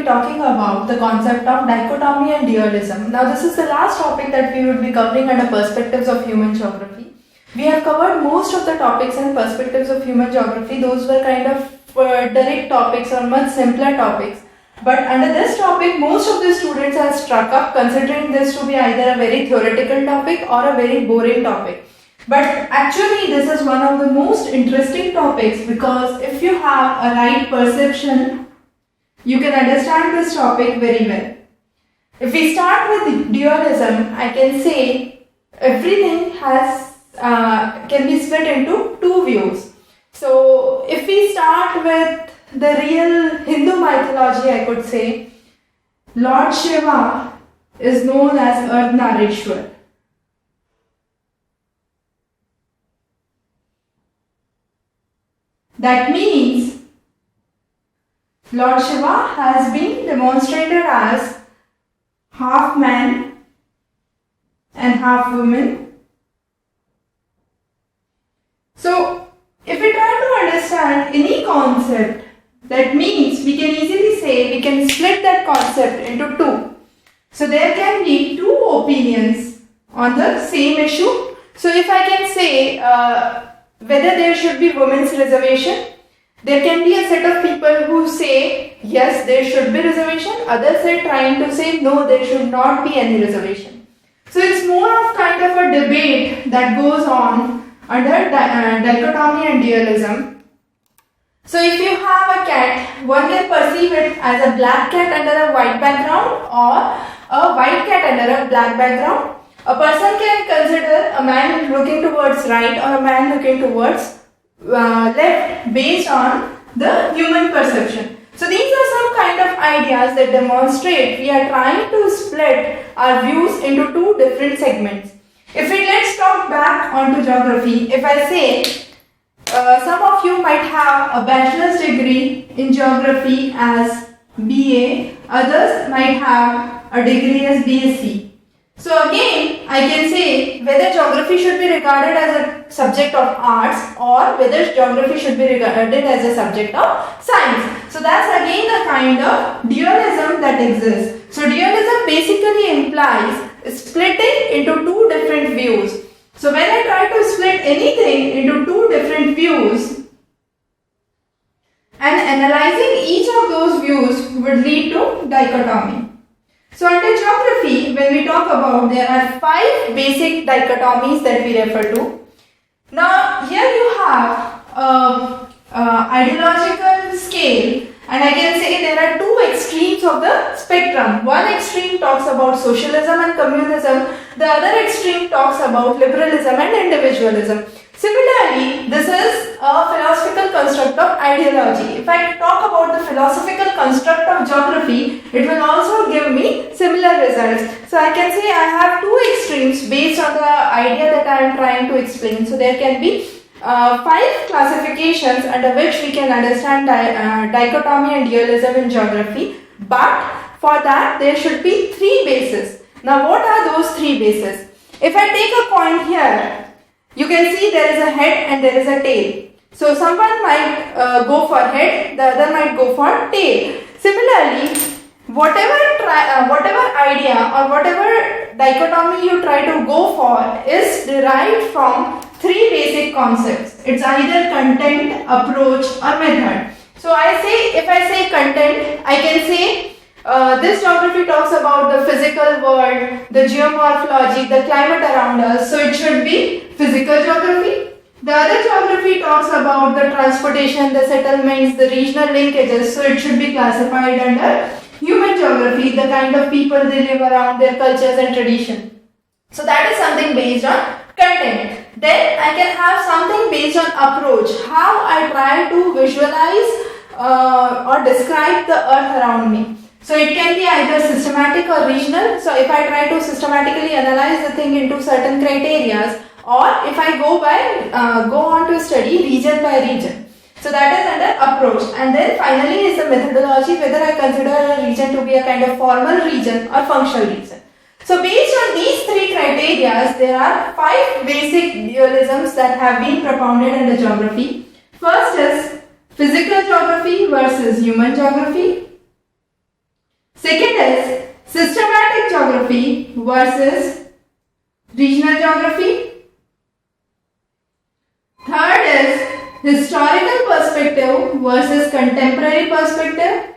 talking about the concept of dichotomy and dualism. Now, this is the last topic that we would be covering under perspectives of human geography. We have covered most of the topics in perspectives of human geography. Those were kind of direct topics or much simpler topics. But under this topic, most of the students are struck up considering this to be either a very theoretical topic or a very boring topic. But actually, this is one of the most interesting topics because if you have a right perception, you can understand this topic very well. If we start with dualism, I can say everything can be split into two views. So if we start with the real Hindu mythology, I could say Lord Shiva is known as Ardhnarishwar. That means Lord Shiva has been demonstrated as half man and half woman. So, if we try to understand any concept, that means we can easily say we can split that concept into two. So, there can be two opinions on the same issue. So, if I can say whether there should be women's reservation, there can be a set of people who say yes, there should be reservation, others are trying to say no, there should not be any reservation. So it's more of kind of a debate that goes on under dichotomy and dualism. So if you have a cat, one can perceive it as a black cat under a white background or a white cat under a black background. A person can consider a man looking towards right or a man looking towards left based on the human perception. So these are some kind of ideas that demonstrate we are trying to split our views into two different segments. Let's talk back onto geography. If I say some of you might have a bachelor's degree in geography as BA, others might have a degree as BSc. So again, I can say whether geography should be regarded as a subject of arts or whether geography should be regarded as a subject of science. So that's again the kind of dualism that exists. So dualism basically implies splitting into two different views. So when I try to split anything into two different views and analyzing each of those views would lead to dichotomy. So under geography, when we talk about, there are 5 basic dichotomies that we refer to. Now here you have ideological scale, and I can say there are two extremes of the spectrum. One extreme talks about socialism and communism, the other extreme talks about liberalism and individualism. Similarly, this is a philosophical construct of ideology. If I talk about the philosophical construct of geography, it will also give me similar results. So I can say I have two extremes based on the idea that I am trying to explain. So there can be 5 classifications under which we can understand dichotomy and dualism in geography. But for that, there should be 3 bases. Now what are those 3 bases? If I take a coin here, you can see there is a head and there is a tail. So someone might go for head, the other might go for tail. Similarly, whatever idea or whatever dichotomy you try to go for is derived from 3 basic concepts. It's either content, approach or method. So if I say content, I can say this geography talks about the physical world, the geomorphology, the climate around us. So it should be physical geography. The other geography talks about the transportation, the settlements, the regional linkages. So it should be classified under human geography, the kind of people they live around, their cultures and tradition. So that is something based on content. Then I can have something based on approach, how I try to visualize or describe the earth around me. So it can be either systematic or regional. So if I try to systematically analyze the thing into certain criteria, or if I go on to study region by region. So that is under approach. And then finally is the methodology, whether I consider a region to be a kind of formal region or functional region. So based on these 3 criteria, there are 5 basic dualisms that have been propounded under geography. First is physical geography versus human geography. Second is systematic geography versus regional geography. Third is historical perspective versus contemporary perspective.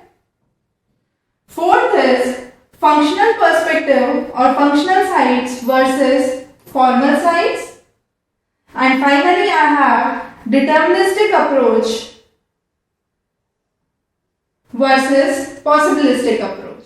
Fourth is functional perspective or functional sites versus formal sites. And finally, I have deterministic approach versus possibilistic approach.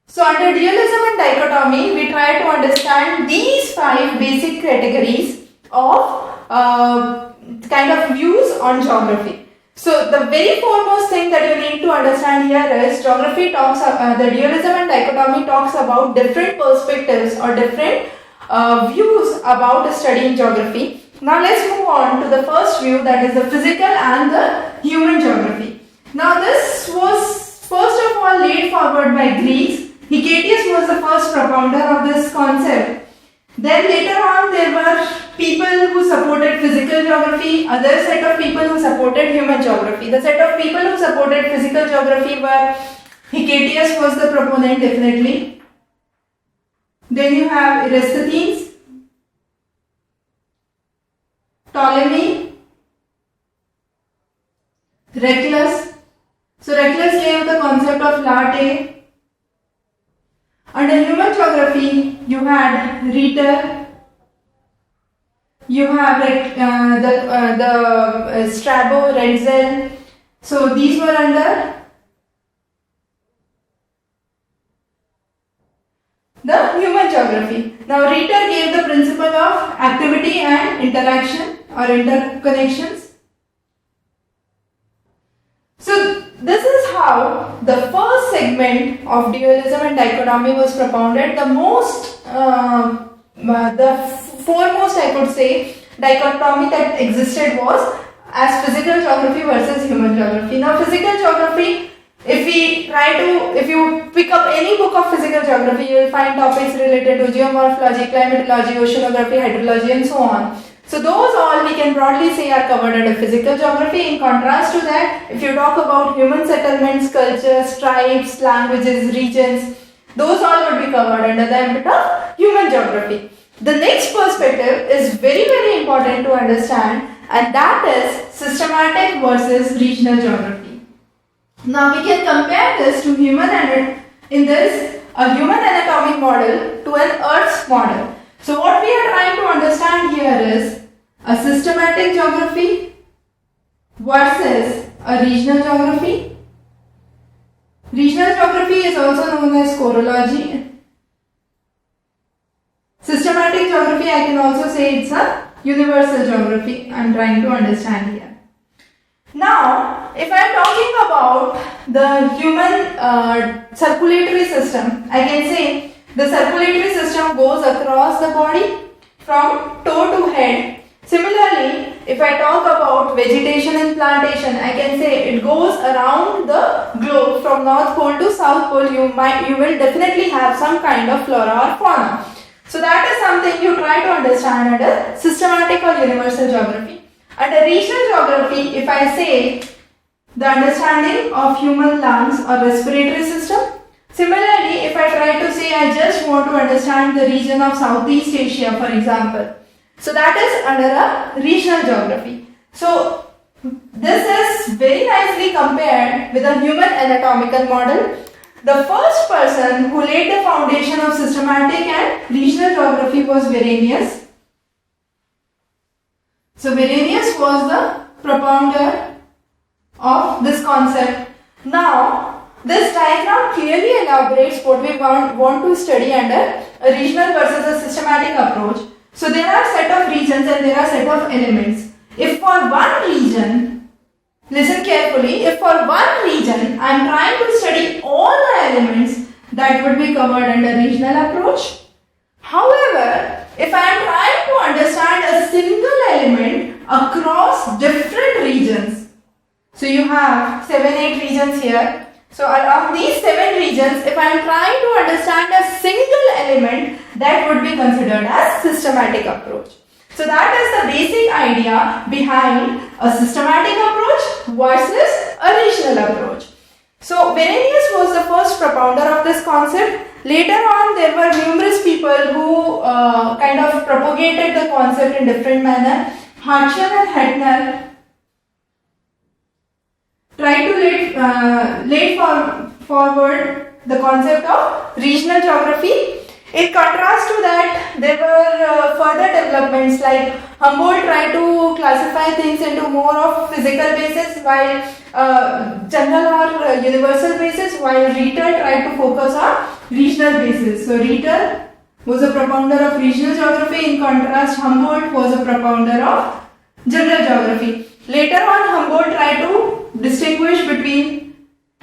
So under dualism and dichotomy, we try to understand these 5 basic categories of kind of views on geography. So the very foremost thing that you need to understand here is geography talks, the dualism and dichotomy talks about different perspectives or different views about studying geography. Now let's move on to the first view, that is the physical and the human geography. Now this was first of all laid forward by Greeks. Hecataeus was the first propounder of this concept. Then later on there were people who supported physical geography, other set of people who supported human geography. The set of people who supported physical geography were Hecataeus was the proponent definitely. Then you have Eratosthenes, Ptolemy, Reclus. So Reclus gave the concept of Lartae. Under human geography, you had Ritter, you have the Strabo, Retzel. So these were under the human geography. Now Ritter gave the principle of activity and interaction or interconnections. So this is how the first segment of dualism and dichotomy was propounded. The foremost, I could say, dichotomy that existed was as physical geography versus human geography. Now physical geography, if you pick up any book of physical geography, you will find topics related to geomorphology, climatology, oceanography, hydrology and so on. So those all we can broadly say are covered under physical geography. In contrast to that, if you talk about human settlements, cultures, tribes, languages, regions, those all would be covered under the ambit of human geography. The next perspective is very, very important to understand, and that is systematic versus regional geography. Now we can compare this to human anatomic model to an Earth's model. So what we are trying to understand here is a systematic geography versus a regional geography. Regional geography is also known as chorology. Systematic geography, I can also say it's a universal geography I am trying to understand here. Now, if I am talking about the human circulatory system, I can say the circulatory system goes across the body from toe to head. Similarly, if I talk about vegetation and plantation, I can say it goes around the globe from North Pole to South Pole. You will definitely have some kind of flora or fauna. So that is something you try to understand under systematic or universal geography. Under regional geography, if I say the understanding of human lungs or respiratory system. Similarly, if I try to say I just want to understand the region of Southeast Asia, for example. So that is under a regional geography. So this is very nicely compared with a human anatomical model. The first person who laid the foundation of systematic and regional geography was Varenius. So Varenius was the propounder of this concept. Now, this diagram clearly elaborates what we want to study under a regional versus a systematic approach. So there are set of regions and there are set of elements. If for one region, listen carefully, if for one region I am trying to study all the elements, that would be covered under regional approach. However, if I am trying to understand a single element across different regions, so you have 7-8 regions here. So along these 7 regions, if I am trying to understand a single element, that would be considered as systematic approach. So that is the basic idea behind a systematic approach versus a regional approach. So Berenius was the first propounder of this concept. Later on, there were numerous people who kind of propagated the concept in different manner. Hartshorne and Hettner tried to lay forward the concept of regional geography. In contrast to that, there were further developments like Humboldt tried to classify things into more of physical basis, while general or universal basis, while Ritter tried to focus on regional basis. So Ritter was a propounder of regional geography. In contrast, Humboldt was a propounder of general geography. Later on, Humboldt tried to distinguish between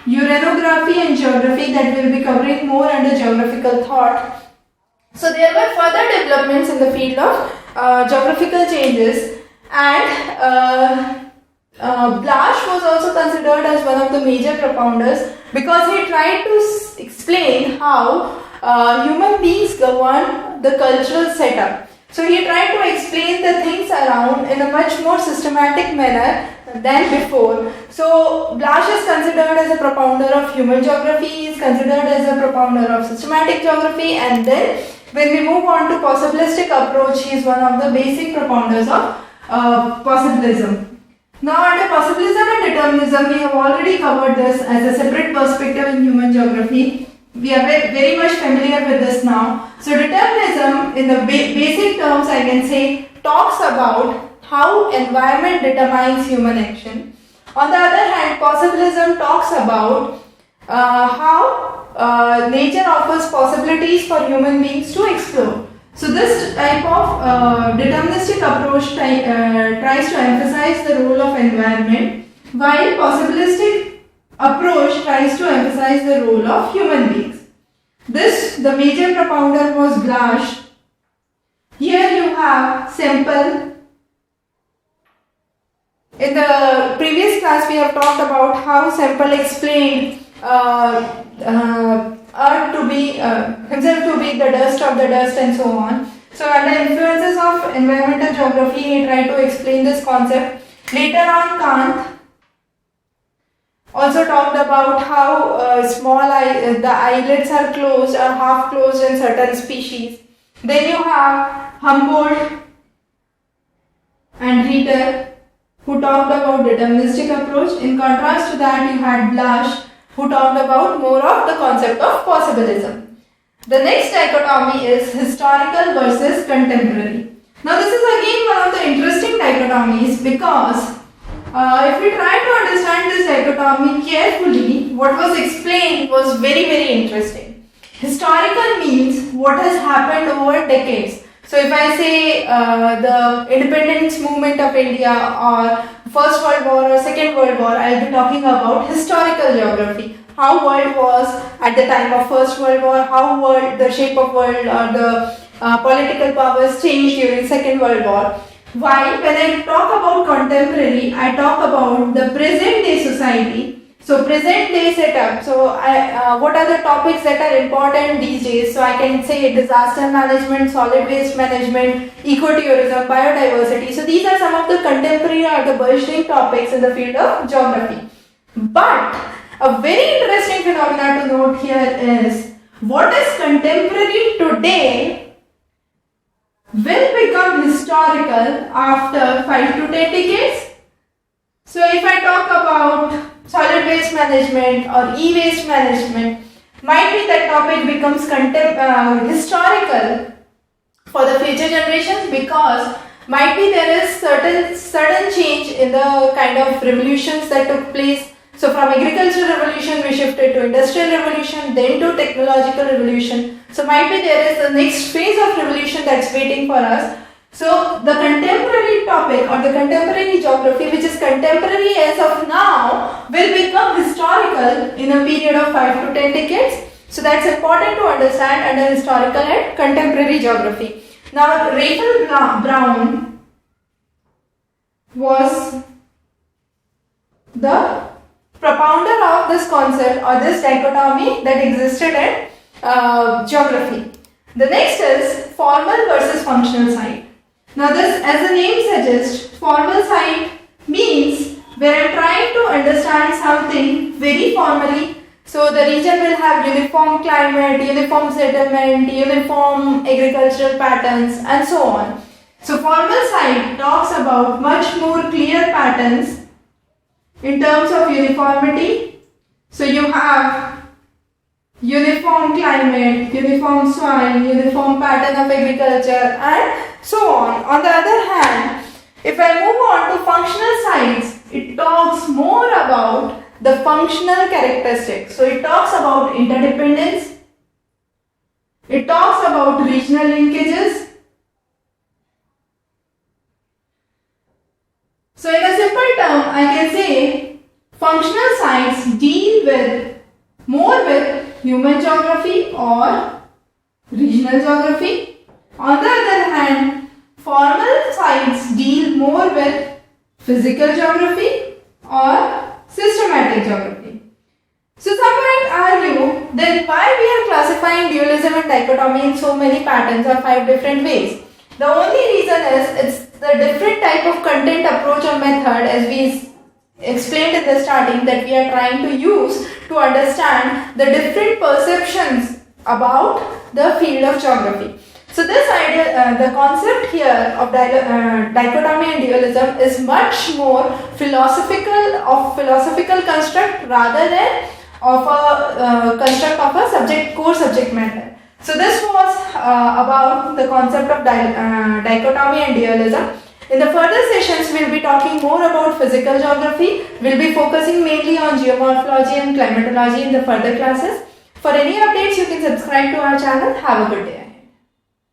uranography and geography, that will be covering more under geographical thought. So there were further developments in the field of geographical changes, and Blasch was also considered as one of the major propounders because he tried to explain how human beings govern the cultural setup. So he tried to explain the things around in a much more systematic manner than before. So Blasch is considered as a propounder of human geography, he is considered as a propounder of systematic geography, and then when we move on to possibilistic approach, he is one of the basic propounders of possibilism. Now under possibilism and determinism, we have already covered this as a separate perspective in human geography. We are very much familiar with this now. So determinism, in the basic terms, I can say, talks about how environment determines human action. On the other hand, possibilism talks about how nature offers possibilities for human beings to explore. So this type of deterministic approach tries to emphasize the role of environment, while possibilistic approach tries to emphasize the role of human beings. The major propounder was Blasch. Here you have Semple. In the previous class we have talked about how Semple explained Earth to be himself to be the dust of the dust and so on. So under influences of environmental geography, he tried to explain this concept. Later on, Kant also talked about how the eyelids are closed or half closed in certain species. Then you have Humboldt and Ritter, who talked about deterministic approach. In contrast to that, you had Blasch, who talked about more of the concept of possibilism. The next dichotomy is historical versus contemporary. Now this is again one of the interesting dichotomies because if we try to understand this dichotomy carefully, what was explained was very interesting. Historical means what has happened over decades. So if I say the independence movement of India or First World War or Second World War, I will be talking about historical geography. How world was at the time of First World War, how the shape of world or the political powers changed during Second World War. While when I talk about contemporary, I talk about the present day society. So present day setup. So what are the topics that are important these days? So I can say disaster management, solid waste management, ecotourism, biodiversity. So these are some of the contemporary or the burgeoning topics in the field of geography. But a very interesting phenomenon to note here is what is contemporary today will become historical after 5 to 10 decades. So if I talk about solid waste management or e-waste management, might be that topic becomes historical for the future generations because might be there is sudden change in the kind of revolutions that took place. So from agricultural revolution we shifted to industrial revolution, then to technological revolution. So might be there is the next phase of revolution that's waiting for us. So the contemporary topic or the contemporary geography, which is contemporary as of now, will become historical in a period of 5 to 10 decades. So that's important to understand under historical and contemporary geography. Now Raphael Brown was the propounder of this concept or this dichotomy that existed in geography. The next is formal versus functional site. Now this, as the name suggests, formal site means where I'm trying to understand something very formally. So the region will have uniform climate, uniform settlement, uniform agricultural patterns, and so on. So formal site talks about much more clear patterns in terms of uniformity. So you have uniform climate, uniform soil, uniform pattern of agriculture, and so on. On the other hand, if I move on to functional sites, it talks more about the functional characteristics. So it talks about interdependence, it talks about regional linkages. So in a simple term, I can say functional sites deal with more with human geography or regional geography. On the other hand, formal sites deal more with physical geography or systematic geography. So some might argue then why we are classifying dualism and dichotomy in so many patterns or 5 different ways. The only reason is it's the different type of content approach or method, as we explained in the starting, that we are trying to use to understand the different perceptions about the field of geography. So this idea, the concept here of dichotomy and dualism is much more philosophical construct rather than of a construct of a core subject matter. So this was about the concept of dichotomy and dualism. In the further sessions, we will be talking more about physical geography. We will be focusing mainly on geomorphology and climatology in the further classes. For any updates, you can subscribe to our channel. Have a good day.